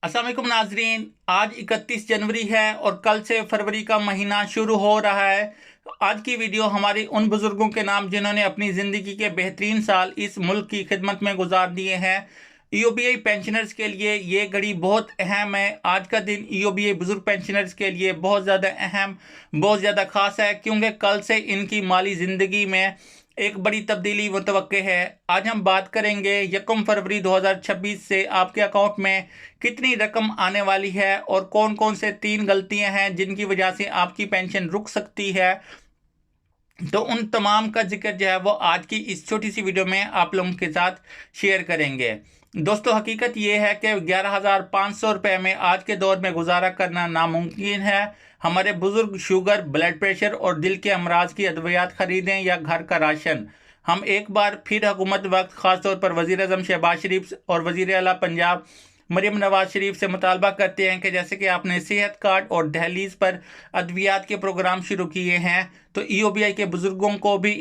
अस्सलाम वालेकुम नाजरीन। आज 31 जनवरी है और कल से फरवरी का महीना शुरू हो रहा है। आज की वीडियो हमारे उन बुजुर्गों के नाम जिन्होंने अपनी ज़िंदगी के बेहतरीन साल इस मुल्क की खिदमत में गुजार दिए हैं। ईओबीआई पेंशनर्स के लिए ये घड़ी बहुत अहम है। आज का दिन ईओबीआई बुजुर्ग पेंशनर्स के लिए बहुत ज़्यादा अहम, बहुत ज़्यादा ख़ास है, क्योंकि कल से इनकी माली ज़िंदगी में एक बड़ी तब्दीली मुतवक्के है। आज हम बात करेंगे 1 फरवरी 2026 से आपके अकाउंट में कितनी रकम आने वाली है और कौन कौन से 3 गलतियां हैं जिनकी वजह से आपकी पेंशन रुक सकती है। तो उन तमाम का जिक्र जो है वो आज की इस छोटी सी वीडियो में आप लोगों के साथ शेयर करेंगे। दोस्तों, हकीकत ये है कि 11,500 रुपये में आज के दौर में गुजारा करना नामुमकिन है। हमारे बुजुर्ग शुगर, ब्लड प्रेशर और दिल के अमराज की अद्वियात खरीदें या घर का राशन। हम एक बार फिर हुकूमत वक्त ख़ासतौर पर वज़ीर आज़म शहबाज शरीफ और वज़ीर आला पंजाब मरीम नवाज शरीफ से मुतालबा करते हैं कि जैसे कि आपने सेहत कार्ड और दहलीज पर अद्वियात के प्रोग्राम शुरू किए हैं, तो ईओबीआई के बुजुर्गों को भी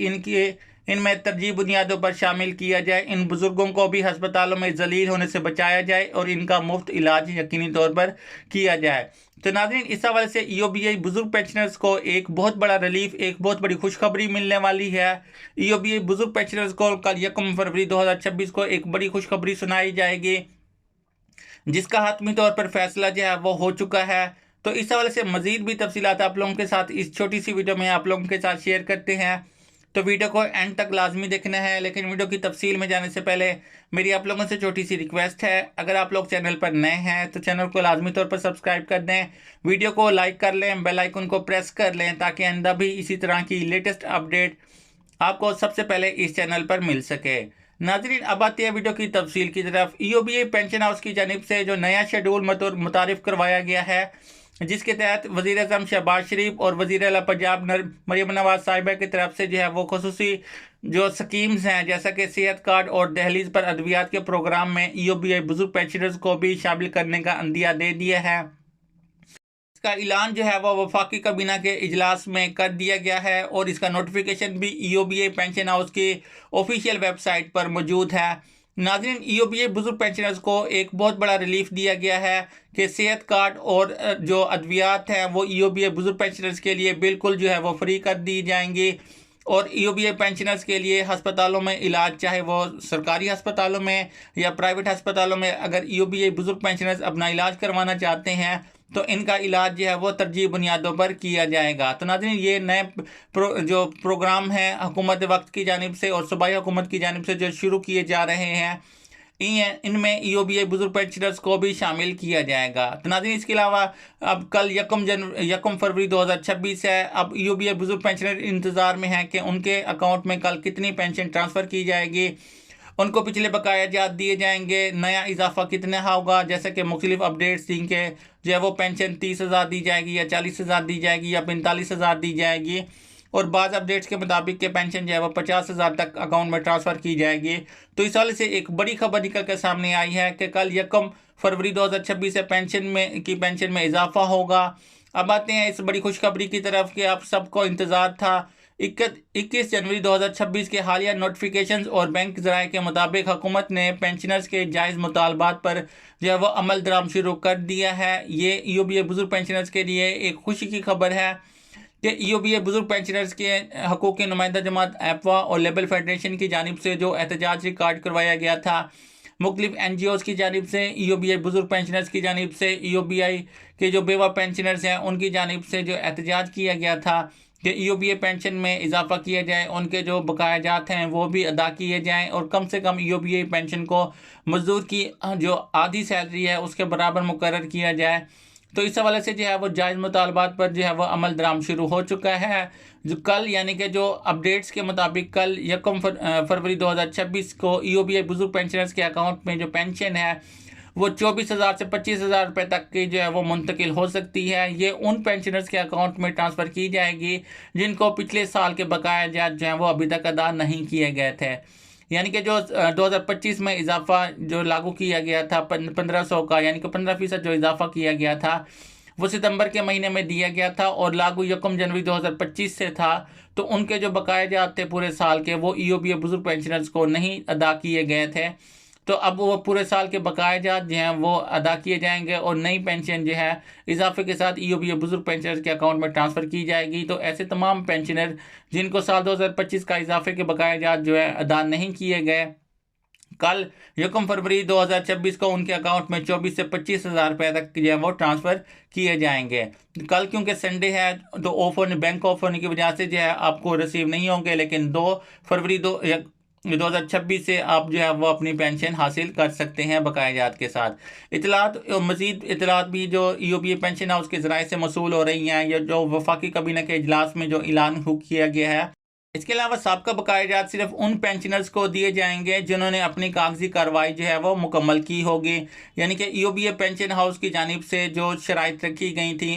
इनमें तरजीह बुनियादों पर शामिल किया जाए। इन बुजुर्गों को भी हस्पतालों में जलील होने से बचाया जाए और इनका मुफ्त इलाज यकीनी तौर पर किया जाए। तो नाज़रीन, इस हवाले से ईओबीआई बुजुर्ग पेंशनर्स को एक बहुत बड़ा रिलीफ, एक बहुत बड़ी खुशखबरी मिलने वाली है। ईओबीआई बुजुर्ग पेंशनर्स को कल 1 फरवरी 2026 को एक बड़ी खुशखबरी सुनाई जाएगी, जिसका हतमी तौर पर फैसला जो है वो हो चुका है। तो इस हवाले से मज़ीद भी तफसीलात आप लोगों के साथ इस छोटी सी वीडियो में आप लोगों के साथ शेयर करते हैं। तो वीडियो को एंड तक लाजमी देखना है। लेकिन वीडियो की तफसील में जाने से पहले मेरी आप लोगों से छोटी सी रिक्वेस्ट है, अगर आप लोग चैनल पर नए हैं तो चैनल को लाजमी तौर पर सब्सक्राइब कर दें, वीडियो को लाइक कर लें, बेल आइकन को प्रेस कर लें, ताकि आइंदा भी इसी तरह की लेटेस्ट अपडेट आपको सबसे पहले इस चैनल पर मिल सके। नाजरीन, अब आती है वीडियो की तफसील की तरफ। ईओबीआई पेंशन हाउस की जानिब से जो नया शेड्यूल मुतारिफ करवाया गया है, जिसके तहत वज़ीर आज़म शहबाज शरीफ और वज़ीर आला पंजाब मरीम नवाज साहिबा की तरफ से जो है वो खुसूसी जो स्कीम्स हैं, जैसा कि सेहत कार्ड और दहलीज पर अद्वियात के प्रोग्राम में ईओबीआई बुजुर्ग पेंशनर्स को भी शामिल करने का अंदिया दे दिया है। इसका ऐलान जो है वो वफाकी काबीना के इजलास में कर दिया गया है और इसका नोटिफिकेशन भी ईओबीआई पेंशन हाउस की ऑफिशियल वेबसाइट पर मौजूद है। नाज़रीन, ईओबीआई बुजुर्ग पेंशनर्स को एक बहुत बड़ा रिलीफ दिया गया है कि सेहत कार्ड और जो अद्वियात हैं वो ईओबीआई बुजुर्ग पेंशनर्स के लिए बिल्कुल जो है वो फ्री कर दी जाएंगी। और ईओबीआई पेंशनर्स के लिए हस्पतालों में इलाज, चाहे वो सरकारी हस्पतालों में या प्राइवेट हस्पतालों में, अगर ईओबीआई बुजुर्ग पेंशनर्स अपना इलाज करवाना चाहते हैं तो इनका इलाज जो है वो तरजीह बुनियादों पर किया जाएगा। तो नाज़रीन, ये नए जो प्रोग्राम हैं हुकूमत वक्त की जानिब से और सूबाई हुकूमत की जानिब से जो शुरू किए जा रहे हैं, इनमें ईओबीआई बुजुर्ग पेंशनर्स को भी शामिल किया जाएगा। तो नाज़रीन, इसके अलावा अब कल 1 फरवरी 2026 है। अब ईओबीआई बुजुर्ग पेंशनर इंतज़ार में हैं कि उनके अकाउंट में कल कितनी पेंशन ट्रांसफ़र की जाएगी, उनको पिछले बकाया जात दिए जाएंगे, नया इजाफा कितना होगा, जैसे कि मुख्तलिफ अपडेट्स दी के जो है वो पेंशन 30,000 दी जाएगी या 40,000 दी जाएगी या 45,000 दी जाएगी, और बाज़ अपडेट्स के मुताबिक के पेंशन जो है वो 50,000 तक अकाउंट में ट्रांसफ़र की जाएगी। तो इस वाले से एक बड़ी खबर निकल कर सामने आई है कि कल 1 फरवरी 2026 से पेंशन में इजाफा होगा। अब आते हैं इस बड़ी खुशखबरी की तरफ कि आप सबको इंतज़ार था। 21 जनवरी 2026 के हालिया नोटिफिकेशंस और बैंक ज़राए के मुताबिक हुकूमत ने पेंशनर्स के जायज़ मुतालबात पर जो है वो अमल दराम शुरू कर दिया है। ये ईओबीआई बुजुर्ग पेंशनर्स के लिए एक खुशी की खबर है कि ईओबीआई बुजुर्ग पेंशनर्स के हकूक़ की नुमाइंदा जमात एपवा और लेबर फेडरेशन की जानिब से जो एहतजाज रिकॉर्ड करवाया गया था, मुख्तलिफ NGOs की जानिब से, ईओबीआई बुजुर्ग पेंशनर्स की जानिब से, ईओबीआई के जो बेवा पेंशनर्स हैं उनकी जानिब से जो एहतजाज किया गया था कि ईओबीआई पेंशन में इजाफा किया जाए, उनके जो बकाया जात हैं वो भी अदा किए जाएं और कम से कम ईओबीआई पेंशन को मज़दूर की जो आधी सैलरी है उसके बराबर मुकर्रर किया जाए। तो इस हवाले से जो है वो जायज़ मुतालबात पर जो है वो अमल दराम शुरू हो चुका है। जो कल, यानी कि जो अपडेट्स के मुताबिक कल 1 फरवरी 2026 को ईओबीआई बुजुर्ग पेंशनर्स के अकाउंट में जो पेंशन है वो 24,000 से 25,000 रुपये तक की जो है वो मुंतकिल हो सकती है। ये उन पेंशनर्स के अकाउंट में ट्रांसफ़र की जाएगी जिनको पिछले साल के बकाया जात जो हैं वो अभी तक अदा नहीं किए गए थे। यानी कि जो 2025 में इजाफा जो लागू किया गया था 1500 का, यानी कि 15% जो इजाफा किया गया था वो सितंबर के महीने में दिया गया था और लागू 1 जनवरी 2025 से था। तो उनके जो बकाया जात थे पूरे साल के वो ईओबीआई बुजुर्ग पेंशनर्स को नहीं अदा किए गए थे। تو اب وہ پورے سال کے بقایا جات جو ہیں وہ ادا کیے جائیں گے اور نئی پینشن جو ہے اضافے کے ساتھ ای او بی بزرگ پینشنرز کے اکاؤنٹ میں ٹرانسفر کی جائے گی۔ تو ایسے تمام پینشنر جن کو سال 2025 کا اضافے کے بقایا جات جو ہے ادا نہیں کیے گئے، کل 1 فروری 2026 کو ان کے اکاؤنٹ میں 24 سے 25 ہزار روپے تک جو ہے وہ ٹرانسفر کیے جائیں گے۔ کل کیونکہ سنڈے ہے تو بینک آف ہونے کی وجہ سے جو ہے آپ کو ریسیو نہیں ہوں گے، لیکن 2 فروری 2026 سے آپ جو ہے وہ اپنی پینشن حاصل کر سکتے ہیں بقایا جات کے ساتھ۔ مزید اطلاعات بھی جو ای او بی پینشن ہاؤس کے ذرائع سے موصول ہو رہی ہیں، یا جو وفاقی کابینہ کے اجلاس میں جو اعلان کیا گیا ہے، اس کے علاوہ سابقہ بقایا جات صرف ان پینشنرز کو دیے جائیں گے جنہوں نے اپنی کاغذی کارروائی جو ہے وہ مکمل کی ہوگی، یعنی کہ ای او بی پینشن ہاؤس کی جانب سے جو شرائط رکھی گئی تھیں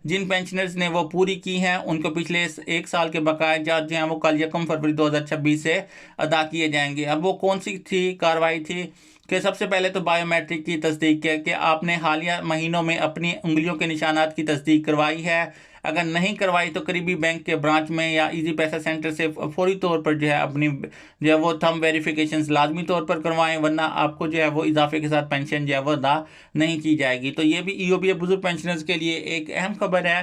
جن پینشنرز نے وہ پوری کی ہیں، ان کو پچھلے 1 سال کے بقایا جات جو ہیں وہ کل 1 فروری 2026 سے ادا کیے جائیں گے۔ اب وہ کون سی کارروائی تھی کہ سب سے پہلے تو بائیو میٹرک کی تصدیق ہے کہ آپ نے حالیہ مہینوں میں اپنی انگلیوں کے نشانات کی تصدیق کروائی ہے۔ اگر نہیں کروائی تو قریبی بینک کے برانچ میں یا ایزی پیسہ سینٹر سے فوری طور پر جو ہے اپنی جو ہے وہ تھم ویریفیکیشنز لازمی طور پر کروائیں، ورنہ آپ کو جو ہے وہ اضافے کے ساتھ پینشن جو ہے وہ ادا نہیں کی جائے گی۔ تو یہ بھی ای او بی بزرگ پینشنرز کے لیے ایک اہم خبر ہے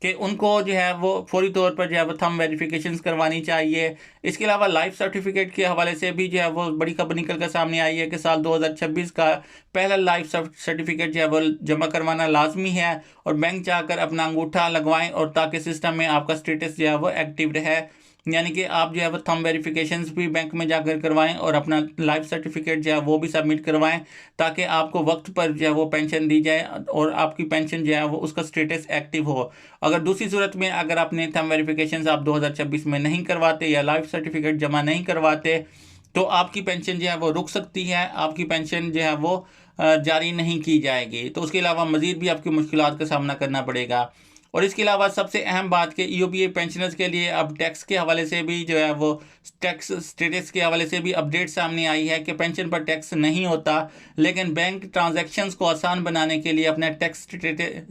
کہ ان کو جو ہے وہ فوری طور پر جو ہے وہ تھم ویریفیکیشنز کروانی چاہیے۔ اس کے علاوہ لائف سرٹیفکیٹ کے حوالے سے بھی جو ہے وہ بڑی خبر نکل کر سامنے آئی ہے کہ سال 2026 کا پہلا لائف سرٹیفکیٹ جو ہے وہ جمع کروانا لازمی ہے، اور بینک جا کر اپنا انگوٹھا لگوائیں اور تاکہ سسٹم میں آپ کا سٹیٹس جو ہے وہ ایکٹیو رہے، یعنی کہ آپ جو ہے وہ تھم ویریفیکیشنز بھی بینک میں جا کر کروائیں اور اپنا لائف سرٹیفکیٹ جو ہے وہ بھی سبمٹ کروائیں، تاکہ آپ کو وقت پر جو ہے وہ پینشن دی جائے اور آپ کی پینشن جو ہے وہ اس کا سٹیٹس ایکٹیو ہو۔ اگر دوسری صورت میں اگر آپ نے تھم ویریفیکیشنز آپ 2026 میں نہیں کرواتے یا لائف سرٹیفکیٹ جمع نہیں کرواتے تو آپ کی پینشن جو ہے وہ رک سکتی ہے، آپ کی پینشن جو ہے وہ جاری نہیں کی جائے گی۔ تو اس کے علاوہ مزید بھی آپ کی مشکلات کا سامنا کرنا پڑے گا۔ اور اس کے علاوہ سب سے اہم بات کہ ای او بی پینشنرز کے لیے اب ٹیکس کے حوالے سے بھی جو ہے وہ ٹیکس سٹیٹس کے حوالے سے بھی اپڈیٹ سامنے آئی ہے کہ پینشن پر ٹیکس نہیں ہوتا، لیکن بینک ٹرانزیکشنز کو آسان بنانے کے لیے اپنا ٹیکس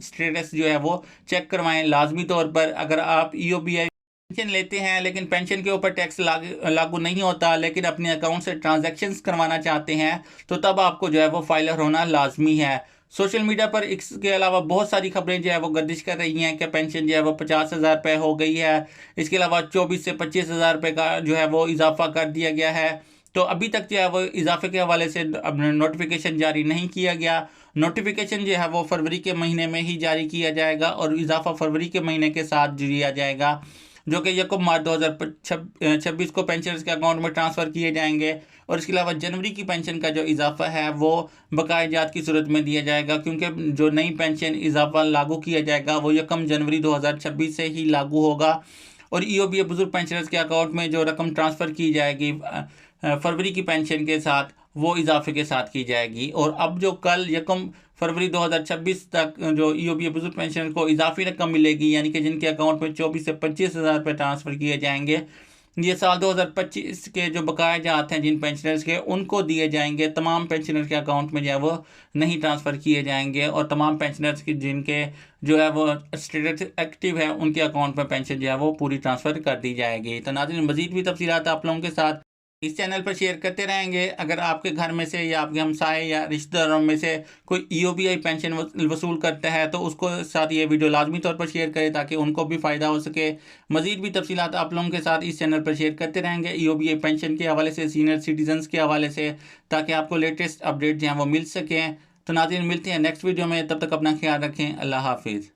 سٹیٹس جو ہے وہ چیک کروائیں لازمی طور پر۔ اگر آپ ای او بی پینشن لیتے ہیں لیکن پینشن کے اوپر ٹیکس لاگو نہیں ہوتا، لیکن اپنے اکاؤنٹ سے ٹرانزیکشنز کروانا چاہتے ہیں، تو تب آپ کو جو ہے وہ فائلر ہونا لازمی ہے۔ سوشل میڈیا پر اس کے علاوہ بہت ساری خبریں جو ہے وہ گردش کر رہی ہیں کہ پینشن جو ہے وہ 50,000 روپے ہو گئی ہے، اس کے علاوہ 24 سے 25,000 روپے کا جو ہے وہ اضافہ کر دیا گیا ہے۔ تو ابھی تک جو ہے وہ اضافے کے حوالے سے نوٹیفیکیشن جاری نہیں کیا گیا۔ نوٹیفیکیشن جو ہے وہ فروری کے مہینے میں ہی جاری کیا جائے گا اور اضافہ فروری کے مہینے کے ساتھ دیا جائے گا، جو کہ 1 مارچ 2026 کو پینشنرز کے اکاؤنٹ میں ٹرانسفر کیے جائیں گے۔ اور اس کے علاوہ جنوری کی پینشن کا جو اضافہ ہے وہ بقایا جات کی صورت میں دیا جائے گا، کیونکہ جو نئی پینشن اضافہ لاگو کیا جائے گا وہ 1 جنوری 2026 سے ہی لاگو ہوگا، اور ای او بی بزرگ پینشنرز کے اکاؤنٹ میں جو رقم ٹرانسفر کی جائے گی فروری کی پینشن کے ساتھ وہ اضافے کے ساتھ کی جائے گی۔ اور اب جو کل 1 فروری 2026 تک جو ای او بی بزرگ پینشنر کو اضافی رقم ملے گی، یعنی کہ جن کے اکاؤنٹ میں 24 سے 25,000 روپے ٹرانسفر کیے جائیں گے، یہ سال 2025 کے جو بقایا جات ہیں جن پینشنرز کے ان کو دیے جائیں گے۔ تمام پینشنر کے اکاؤنٹ میں جو ہے وہ نہیں ٹرانسفر کیے جائیں گے، اور تمام پینشنرز کی جن کے جو ہے وہ اسٹیٹس ایکٹیو ہے ان کے اکاؤنٹ میں پینشن جو ہے وہ پوری ٹرانسفر کر دی جائے گی۔ تو ناظرین مزید بھی تفصیلات آپ لوگوں کے ساتھ اس چینل پر شیئر کرتے رہیں گے۔ اگر آپ کے گھر میں سے یا آپ کے ہمسائے یا رشتہ داروں میں سے کوئی ای او بی پینشن وصول کرتا ہے تو اس کو ساتھ یہ ویڈیو لازمی طور پر شیئر کریں تاکہ ان کو بھی فائدہ ہو سکے۔ مزید بھی تفصیلات آپ لوگوں کے ساتھ اس چینل پر شیئر کرتے رہیں گے، ای او بی پینشن کے حوالے سے، سینئر سٹیزنز کے حوالے سے، تاکہ آپ کو لیٹسٹ اپڈیٹ جو ہیں وہ مل سکیں۔ تو ناظرین ملتے ہیں نیکسٹ ویڈیو میں، تب تک اپنا خیال رکھیں۔ اللہ حافظ۔